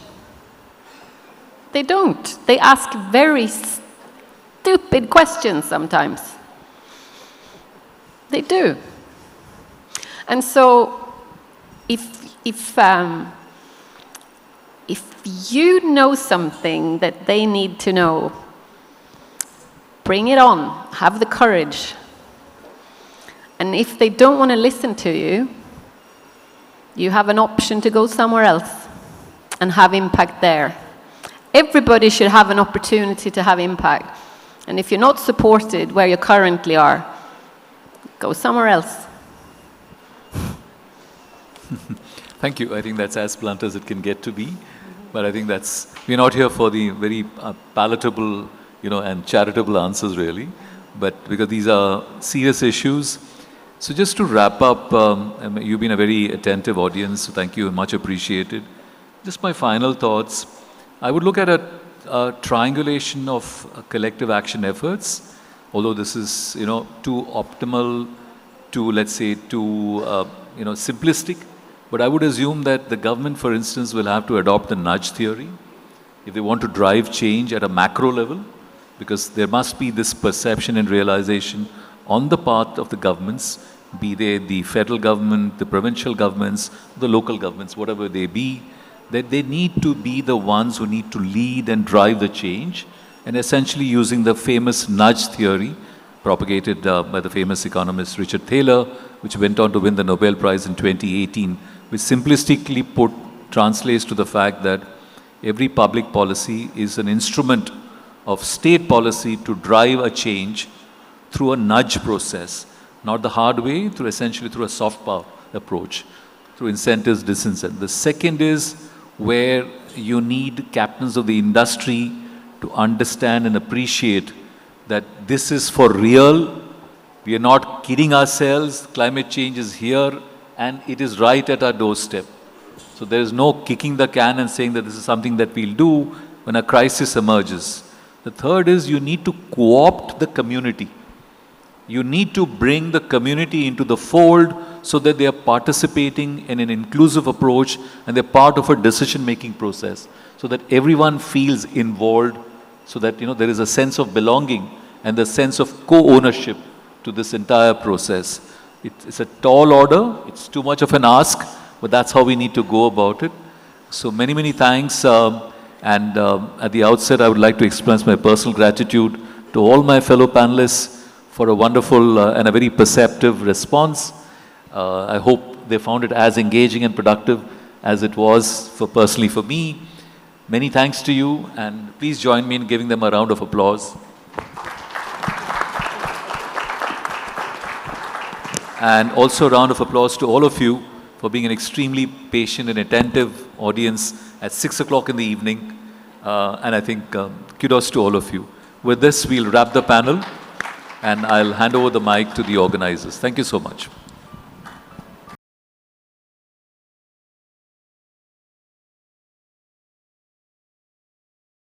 They don't. They ask very stupid questions sometimes. They do. And so, if you know something that they need to know, bring it on. Have the courage. And if they don't want to listen to you, you have an option to go somewhere else and have impact there. Everybody should have an opportunity to have impact. And if you're not supported where you currently are, go somewhere else. Thank you. I think that's as blunt as it can get to be. But I think we're not here for the very palatable, and charitable answers really, but because these are serious issues. So just to wrap up, you've been a very attentive audience, so thank you, much appreciated. Just my final thoughts. I would look at a triangulation of collective action efforts, although this is, too optimal, too, let's say, too, simplistic. But I would assume that the government, for instance, will have to adopt the nudge theory if they want to drive change at a macro level, because there must be this perception and realization on the part of the governments, be they the federal government, the provincial governments, the local governments, whatever they be, that they need to be the ones who need to lead and drive the change, and essentially using the famous nudge theory propagated by the famous economist Richard Thaler, which went on to win the Nobel Prize in 2018, which simplistically translates to the fact that every public policy is an instrument of state policy to drive a change through a nudge process, not the hard way, essentially through a soft power approach, through incentives, disincentives. The second is where you need captains of the industry to understand and appreciate that this is for real. We are not kidding ourselves. Climate change is here and it is right at our doorstep. So there is no kicking the can and saying that this is something that we'll do when a crisis emerges. The third is you need to co-opt the community. You need to bring the community into the fold so that they are participating in an inclusive approach and they're part of a decision-making process, so that everyone feels involved, so that there is a sense of belonging and the sense of co-ownership to this entire process. It's a tall order, it's too much of an ask, but that's how we need to go about it. So many, many thanks. And at the outset, I would like to express my personal gratitude to all my fellow panelists for a wonderful and a very perceptive response. I hope they found it as engaging and productive as it was personally for me. Many thanks to you, and please join me in giving them a round of applause. And also a round of applause to all of you for being an extremely patient and attentive audience at 6 o'clock in the evening. And I think kudos to all of you. With this, we'll wrap the panel, and I'll hand over the mic to the organizers. Thank you so much.